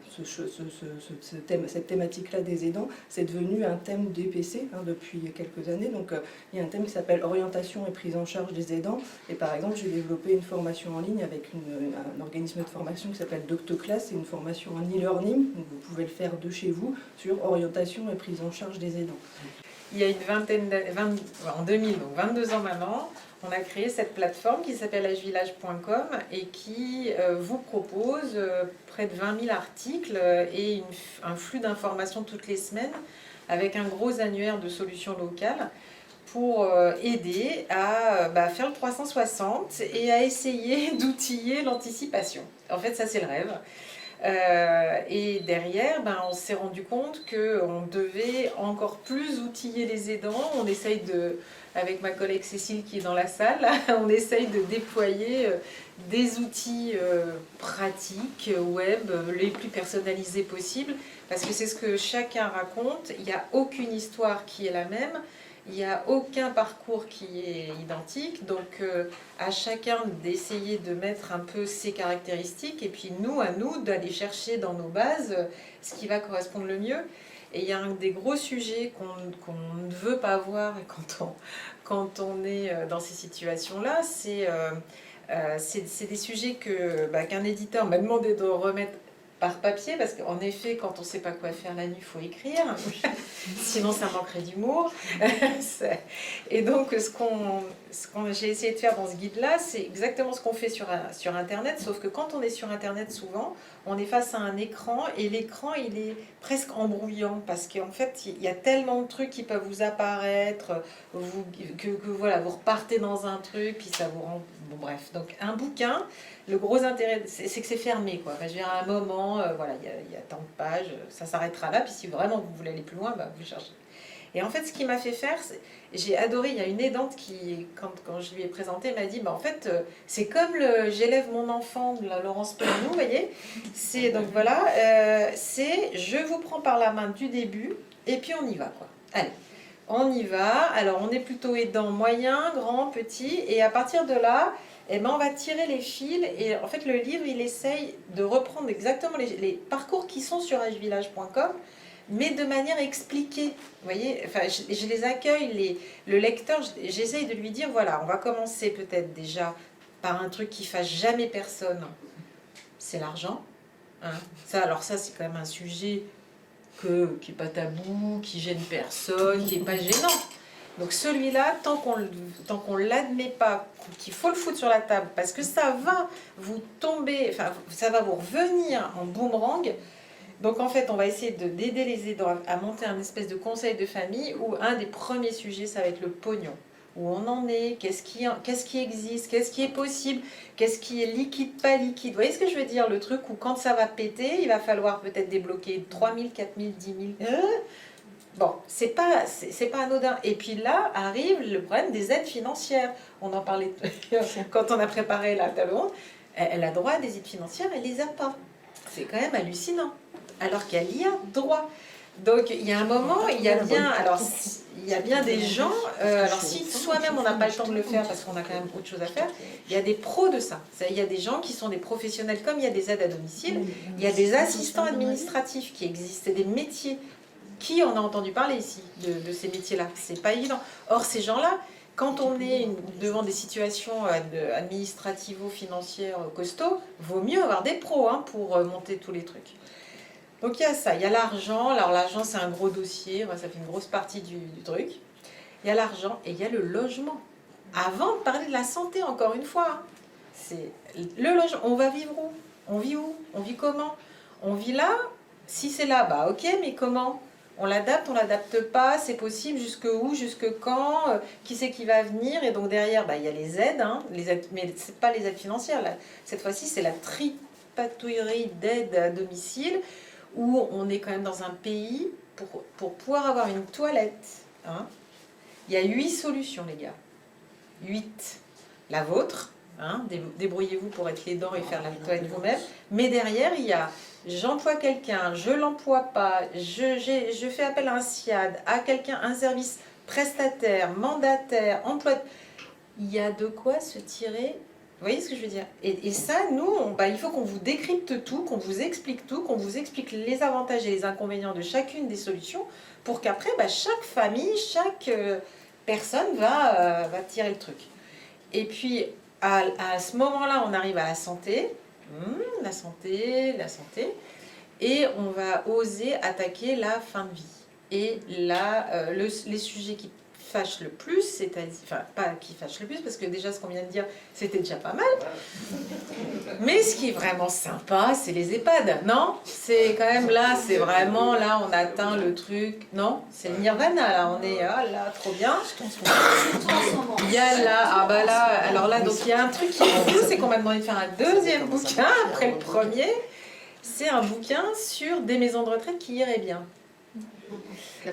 cette thématique-là des aidants, c'est devenu un thème DPC depuis quelques années. Donc il y a un thème qui s'appelle orientation et prise en charge des aidants. Et par exemple, j'ai développé une formation en ligne avec un organisme de formation qui s'appelle DoctoClass, c'est une formation en e-learning, donc vous pouvez le faire de chez vous, sur orientation et prise en charge des aidants. Il y a en 2000, donc 22 ans maintenant, on a créé cette plateforme qui s'appelle agevillage.com et qui vous propose près de 20 000 articles et un flux d'informations toutes les semaines avec un gros annuaire de solutions locales pour aider à faire le 360 et à essayer d'outiller l'anticipation. En fait, ça c'est le rêve. Et derrière, on s'est rendu compte qu'on devait encore plus outiller les aidants. On essaye avec ma collègue Cécile qui est dans la salle, on essaye de déployer des outils pratiques, web, les plus personnalisés possibles, parce que c'est ce que chacun raconte. Il n'y a aucune histoire qui est la même. Il n'y a aucun parcours qui est identique, donc à chacun d'essayer de mettre un peu ses caractéristiques, et puis à nous d'aller chercher dans nos bases ce qui va correspondre le mieux. Et il y a un des gros sujets qu'on ne veut pas voir quand on est dans ces situations-là, c'est des sujets qu'un éditeur m'a demandé de remettre par papier, parce qu'en effet, quand on ne sait pas quoi faire la nuit, il faut écrire, sinon ça manquerait d'humour. Et donc, ce que j'ai essayé de faire dans ce guide-là, c'est exactement ce qu'on fait sur Internet, sauf que quand on est sur Internet, souvent, on est face à un écran, et l'écran, il est presque embrouillant, parce qu'en fait, il y a tellement de trucs qui peuvent vous apparaître, voilà, vous repartez dans un truc, puis ça vous rend... Bon, bref, donc un bouquin, le gros intérêt, c'est que c'est fermé, quoi. Enfin, je veux dire, à un moment, voilà, il y a tant de pages, ça s'arrêtera là, puis si vraiment vous voulez aller plus loin, vous cherchez. Et en fait, ce qui m'a fait faire, j'ai adoré, il y a une aidante qui, quand je lui ai présenté, m'a dit, en fait, c'est comme le J'élève mon enfant de la Laurence Pernou, vous voyez. C'est, donc voilà, c'est je vous prends par la main du début, et puis on y va, quoi. Allez, on y va. Alors, on est plutôt aidant moyen, grand, petit, et à partir de là, on va tirer les fils, et en fait, le livre, il essaye de reprendre exactement les parcours qui sont sur agevillage.com, mais de manière expliquée. Vous voyez, enfin, je les accueille, le lecteur, j'essaye de lui dire, voilà, on va commencer peut-être déjà par un truc qui fasse jamais personne, c'est l'argent. Hein. Alors ça, c'est quand même un sujet qui n'est pas tabou, qui gêne personne, qui n'est pas gênant. Donc celui-là, tant qu'on ne l'admet pas, qu'il faut le foutre sur la table, parce que ça va vous tomber, enfin, ça va vous revenir en boomerang. Donc en fait, on va essayer d'aider les aidants à monter un espèce de conseil de famille où un des premiers sujets, ça va être le pognon. Où on en est, qu'est-ce qui existe, qu'est-ce qui est possible, qu'est-ce qui est liquide, pas liquide. Vous voyez ce que je veux dire? Le truc où quand ça va péter, il va falloir peut-être débloquer 3 000, 4 000, 10 000... Bon, c'est pas anodin. Et puis là arrive le problème des aides financières. On en parlait quand on a préparé la table ronde. Elle a droit à des aides financières, elle les a pas. C'est quand même hallucinant. Alors qu'elle y a droit. Donc il y a un moment, il y a bien des gens. Alors si soi-même on n'a pas le temps de le faire parce qu'on a quand même autre chose à faire, il y a des pros de ça. Il y a des gens qui sont des professionnels, comme il y a des aides à domicile, il y a des assistants administratifs qui existent, c'est des métiers. Qui en a entendu parler ici de ces métiers-là? C'est pas évident. Or, ces gens-là, quand on est devant des situations administrativo-financières costauds, vaut mieux avoir des pros pour monter tous les trucs. Donc il y a ça, il y a l'argent. Alors l'argent, c'est un gros dossier, ça fait une grosse partie du truc. Il y a l'argent et il y a le logement. Avant de parler de la santé, encore une fois, c'est le logement. On va vivre où? On vit où? On vit comment? On vit là? Si c'est là, bah ok, mais comment? On l'adapte, on l'adapte pas, c'est possible, jusque où, jusque quand, qui c'est qui va venir? Et donc derrière, bah, il y a les aides, mais c'est pas les aides financières. Là. Cette fois-ci, c'est la tripatouillerie d'aide à domicile, où on est quand même dans un pays, pour pouvoir avoir une toilette, il y a 8 solutions, les gars. 8. La vôtre, débrouillez-vous pour être les dents et faire la toilette vous-même. Mais derrière, il y a j'emploie quelqu'un, je l'emploie pas, je fais appel à un SIAD, à quelqu'un, un service prestataire, mandataire, emploi. Il y a de quoi se tirer. Vous voyez ce que je veux dire? Et ça, nous, il faut qu'on vous décrypte tout, qu'on vous explique tout, qu'on vous explique les avantages et les inconvénients de chacune des solutions, pour qu'après, chaque famille, chaque personne va tirer le truc. Et puis, à ce moment-là, on arrive à la santé. La santé, et on va oser attaquer la fin de vie. Et là, les sujets qui fâchent le plus, c'est-à-dire, enfin, pas qui fâchent le plus, parce que déjà, ce qu'on vient de dire, c'était déjà pas mal. Mais ce qui est vraiment sympa, c'est les EHPAD, non? C'est quand même là, c'est vraiment, là, on atteint le truc, non? C'est le nirvana, là, on est, là, trop bien. Il y a là, alors là, donc il y a un truc qui est cool, c'est qu'on m'a demandé de faire un deuxième bouquin, après le premier. C'est un bouquin sur des maisons de retraite qui iraient bien.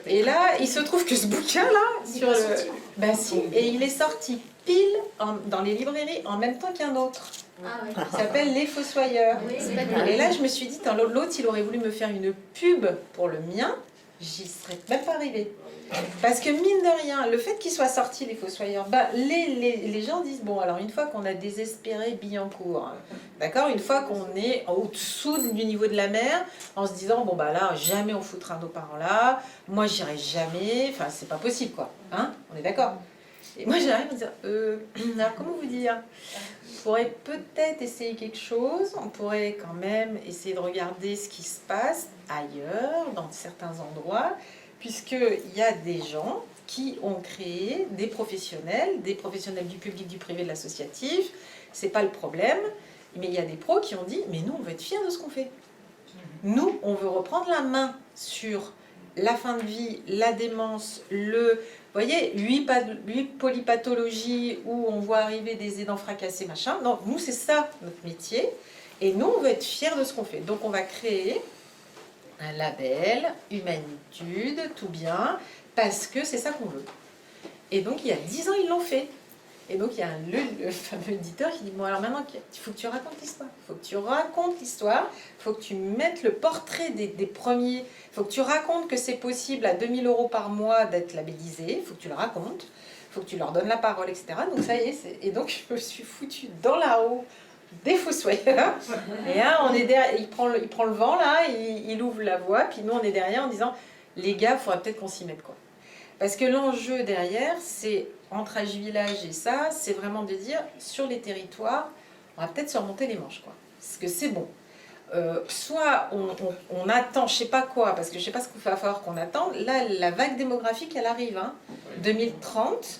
Et là, il se trouve que ce bouquin-là, et il est sorti pile dans les librairies en même temps qu'un autre. Il s'appelle Les Fossoyeurs. Et là, je me suis dit, l'autre, il aurait voulu me faire une pub pour le mien, j'y serais même pas arrivée. Parce que mine de rien, le fait qu'il soit sorti, Les Fossoyeurs, les gens disent, bon, alors une fois qu'on a désespéré Billancourt, d'accord, une fois qu'on est au-dessous du niveau de la mer, en se disant, bon, là, jamais on foutra nos parents là, moi, j'irai jamais, enfin, c'est pas possible, quoi, on est d'accord? Et moi, j'arrive à me dire, alors, comment vous dire? On pourrait peut-être essayer quelque chose, on pourrait quand même essayer de regarder ce qui se passe ailleurs, dans certains endroits, puisqu'il y a des gens qui ont créé des professionnels du public, du privé, de l'associatif. C'est pas le problème, mais il y a des pros qui ont dit, mais nous, on veut être fiers de ce qu'on fait. Nous, on veut reprendre la main sur la fin de vie, la démence, vous voyez, 8 polypathologies où on voit arriver des aidants fracassés, machin. Non, nous, c'est ça, notre métier. Et nous, on veut être fiers de ce qu'on fait. Donc, on va créer un label, Humanitude, tout bien, parce que c'est ça qu'on veut. Et donc, il y a 10 ans, ils l'ont fait. Et donc, il y a le fameux éditeur qui dit, bon, alors maintenant, il faut que tu racontes l'histoire. Il faut que tu racontes l'histoire. Il faut que tu mettes le portrait des premiers. Il faut que tu racontes que c'est possible à 2000 € par mois d'être labellisé. Il faut que tu le racontes. Il faut que tu leur donnes la parole, etc. Donc, ça y est. Et donc, je me suis foutue dans la roue des Fossoyeurs. Et là, on est derrière, il prend le vent, là, il ouvre la voie. Puis nous, on est derrière en disant, les gars, il faudrait peut-être qu'on s'y mette, quoi. Parce que l'enjeu derrière, c'est, entre Âge Village et ça, c'est vraiment de dire, sur les territoires, on va peut-être se remonter les manches, quoi. Parce que c'est bon. Soit on attend, je sais pas quoi, parce que je sais pas ce qu'il va falloir qu'on attende. Là, la vague démographique, elle arrive. 2030,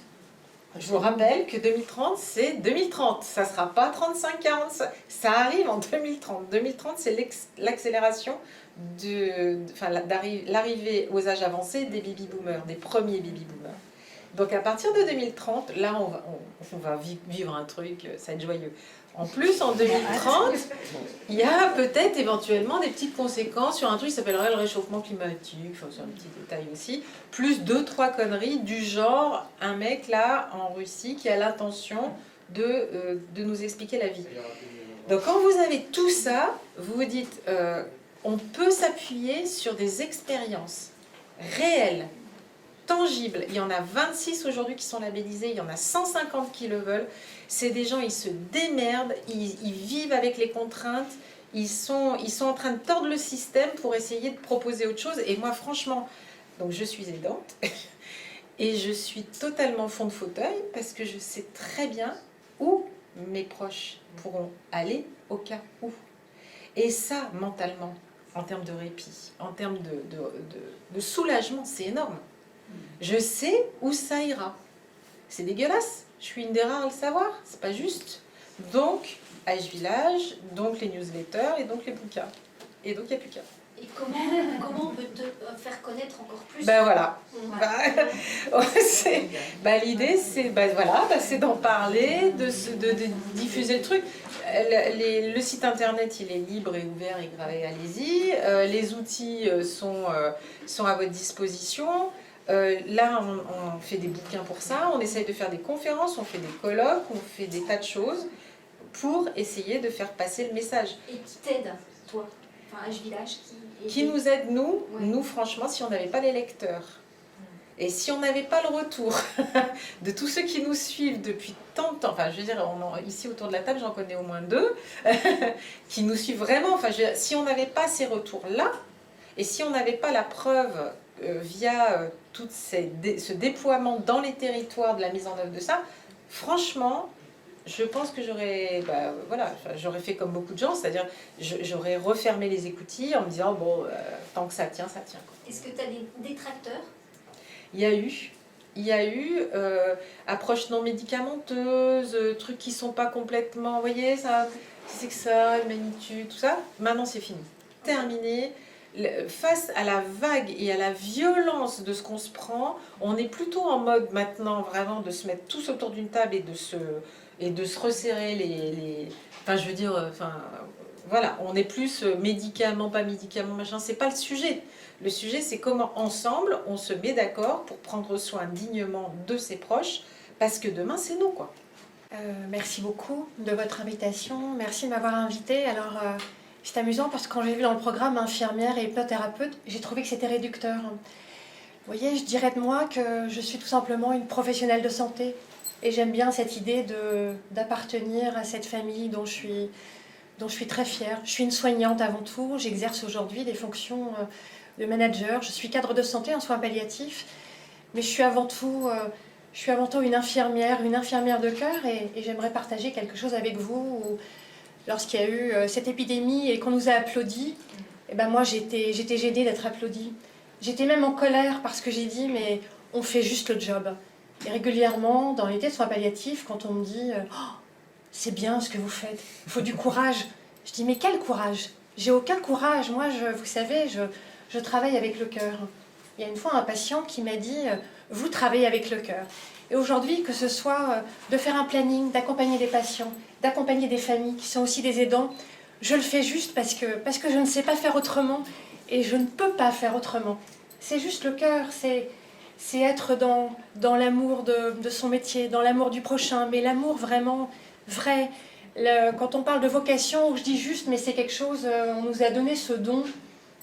je vous rappelle que 2030, c'est 2030. Ça sera pas 35, 40, ça arrive en 2030. 2030, c'est l'accélération l'arrivée aux âges avancés des baby-boomers, des premiers baby-boomers. Donc à partir de 2030, là on va vivre un truc, ça va être joyeux. En plus, en 2030, il y a peut-être éventuellement des petites conséquences sur un truc qui s'appellerait le réchauffement climatique, enfin, c'est un petit détail aussi, plus 2-3 conneries du genre un mec là en Russie qui a l'intention de nous expliquer la vie. Donc quand vous avez tout ça, vous vous dites, on peut s'appuyer sur des expériences réelles, tangibles. Il y en a 26 aujourd'hui qui sont labellisés, il y en a 150 qui le veulent. C'est des gens, ils se démerdent, ils vivent avec les contraintes, ils sont en train de tordre le système pour essayer de proposer autre chose. Et moi, franchement, donc je suis aidante et je suis totalement fond de fauteuil parce que je sais très bien où mes proches pourront aller au cas où. Et ça, mentalement, en termes de répit, en termes de soulagement, c'est énorme. Je sais où ça ira. C'est dégueulasse. Je suis une des rares à le savoir. C'est pas juste. Donc, Age Village, donc les newsletters et donc les bouquins. Et donc, il n'y a plus qu'à. Et comment on peut te faire connaître encore plus? Ben voilà. Ouais. L'idée, c'est d'en parler, de diffuser le truc. Le site internet, il est libre et ouvert et allez-y. Les outils sont à votre disposition. Là, on fait des bouquins pour ça. On essaye de faire des conférences, on fait des colloques, on fait des tas de choses pour essayer de faire passer le message. Et qui t'aide, toi? Enfin, Age Village Qui nous aide, nous? Ouais. Nous, franchement, si on n'avait pas les lecteurs, et si on n'avait pas le retour de tous ceux qui nous suivent depuis tant de temps, enfin je veux dire, ici autour de la table, j'en connais au moins 2, qui nous suivent vraiment, enfin je veux dire, si on n'avait pas ces retours-là, et si on n'avait pas la preuve via tout ce déploiement dans les territoires de la mise en œuvre de ça, franchement, je pense que j'aurais fait comme beaucoup de gens, c'est-à-dire j'aurais refermé les écoutilles en me disant, bon, tant que ça tient, ça tient. Est-ce que tu as des détracteurs? Il y a eu approche non médicamenteuse, trucs qui sont pas complètement, vous voyez, ça, c'est que ça, humanitude, tout ça. Maintenant, c'est fini. Terminé. Face à la vague et à la violence de ce qu'on se prend, on est plutôt en mode maintenant vraiment de se mettre tous autour d'une table et de se resserrer les... Enfin, je veux dire, voilà, on est plus médicaments, pas médicaments, machin, c'est pas le sujet. Le sujet, c'est comment ensemble, on se met d'accord pour prendre soin dignement de ses proches, parce que demain, c'est nous, quoi. Merci beaucoup de votre invitation. Merci de m'avoir invitée. Alors, c'est amusant parce que quand j'ai vu dans le programme infirmière et hypnothérapeute, j'ai trouvé que c'était réducteur. Vous voyez, je dirais de moi que je suis tout simplement une professionnelle de santé. Et j'aime bien cette idée d'appartenir à cette famille dont je suis très fière. Je suis une soignante avant tout. J'exerce aujourd'hui des fonctions de manager. Je suis cadre de santé en soins palliatifs. Mais je suis avant tout une infirmière de cœur. Et j'aimerais partager quelque chose avec vous. Lorsqu'il y a eu cette épidémie et qu'on nous a applaudis, eh ben moi j'étais gênée d'être applaudie. J'étais même en colère parce que j'ai dit mais on fait juste le job. Et régulièrement dans les tests de soins palliatifs, quand on me dit oh, c'est bien ce que vous faites, il faut du courage. Je dis mais quel courage? J'ai aucun courage. Moi vous savez je travaille avec le cœur. Il y a une fois un patient qui m'a dit vous travaillez avec le cœur. Et aujourd'hui, que ce soit de faire un planning, d'accompagner des patients, d'accompagner des familles qui sont aussi des aidants, je le fais juste parce que je ne sais pas faire autrement et je ne peux pas faire autrement. C'est juste le cœur, c'est être dans l'amour de son métier, dans l'amour du prochain, mais l'amour vraiment vrai. Quand on parle de vocation, je dis juste, mais c'est quelque chose, on nous a donné ce don.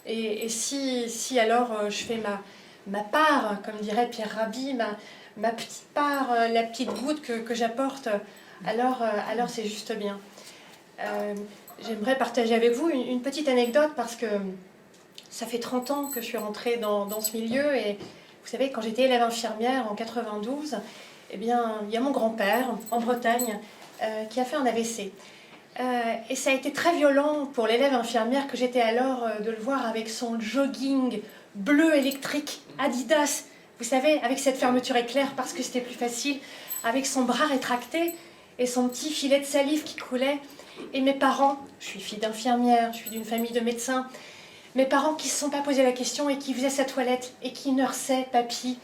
Et si alors je fais ma part, comme dirait Pierre Rabhi, ma petite part, la petite goutte que j'apporte, alors c'est juste bien. J'aimerais partager avec vous une petite anecdote parce que ça fait 30 ans que je suis rentrée dans ce milieu et vous savez, quand j'étais élève infirmière en 92, eh bien, il y a mon grand-père en Bretagne qui a fait un AVC. Et ça a été très violent pour l'élève infirmière que j'étais alors de le voir avec son jogging bleu électrique Adidas, vous savez, avec cette fermeture éclair parce que c'était plus facile, avec son bras rétracté et son petit filet de salive qui coulait. Et mes parents, je suis fille d'infirmière, je suis d'une famille de médecins, mes parents qui ne se sont pas posé la question et qui faisaient sa toilette et qui nursaient papy.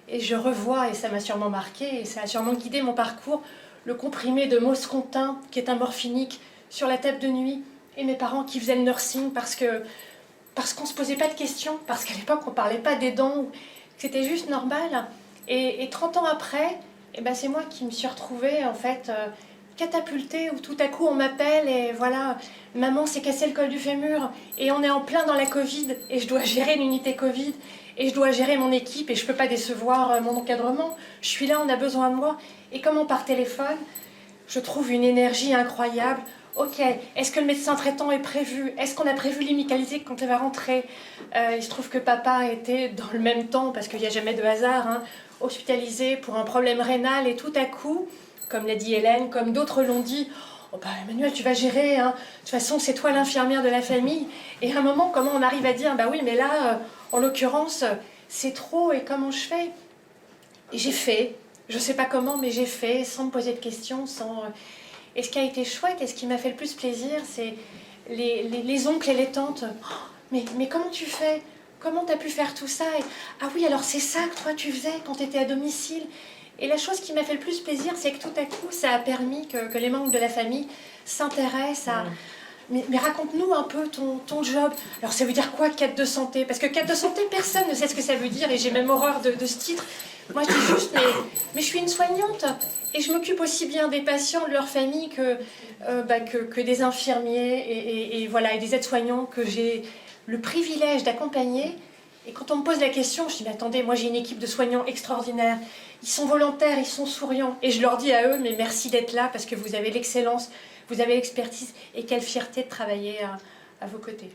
Et je revois, et ça m'a sûrement marqué, et ça a sûrement guidé mon parcours, le comprimé de Moscontin, qui est un morphinique, sur la table de nuit, et mes parents qui faisaient le nursing parce qu'on ne se posait pas de questions, parce qu'à l'époque on ne parlait pas des dents, c'était juste normal. Et 30 ans après, eh ben c'est moi qui me suis retrouvée en fait catapultée, où tout à coup on m'appelle et voilà, maman s'est cassé le col du fémur, et on est en plein dans la Covid, et je dois gérer l'unité Covid, et je dois gérer mon équipe, et je ne peux pas décevoir mon encadrement, je suis là, on a besoin de moi. Et comment par téléphone, je trouve une énergie incroyable. Ok, est-ce que le médecin traitant est prévu? Est-ce qu'on a prévu l'immunicalité quand elle va rentrer? Il se trouve que papa était dans le même temps, parce qu'il n'y a jamais de hasard, hein, hospitalisé pour un problème rénal, et tout à coup, comme l'a dit Hélène, comme d'autres l'ont dit. Oh bah Emmanuel, tu vas gérer, hein. De toute façon c'est toi l'infirmière de la famille. Et à un moment, comment on arrive à dire, bah oui mais là, en l'occurrence, c'est trop et comment je fais? Et j'ai fait, je sais pas comment, mais j'ai fait, sans me poser de questions, sans... Et ce qui a été chouette et ce qui m'a fait le plus plaisir, c'est les oncles et les tantes. Oh, mais comment tu fais? Comment tu as pu faire tout ça? Et, ah oui, alors c'est ça que toi tu faisais quand tu étais à domicile. Et la chose qui m'a fait le plus plaisir, c'est que tout à coup, ça a permis que les membres de la famille s'intéressent à... Mais raconte-nous un peu ton job. Alors ça veut dire quoi, cadre de santé? Parce que cadre de santé, personne ne sait ce que ça veut dire et j'ai même horreur de ce titre. Moi je dis juste, mais je suis une soignante et je m'occupe aussi bien des patients, de leur famille que des infirmiers et voilà, et des aides-soignants que j'ai le privilège d'accompagner. Et quand on me pose la question, je dis, mais attendez, moi j'ai une équipe de soignants extraordinaire. Ils sont volontaires, ils sont souriants. Et je leur dis à eux, mais merci d'être là parce que vous avez l'excellence, vous avez l'expertise et quelle fierté de travailler à vos côtés.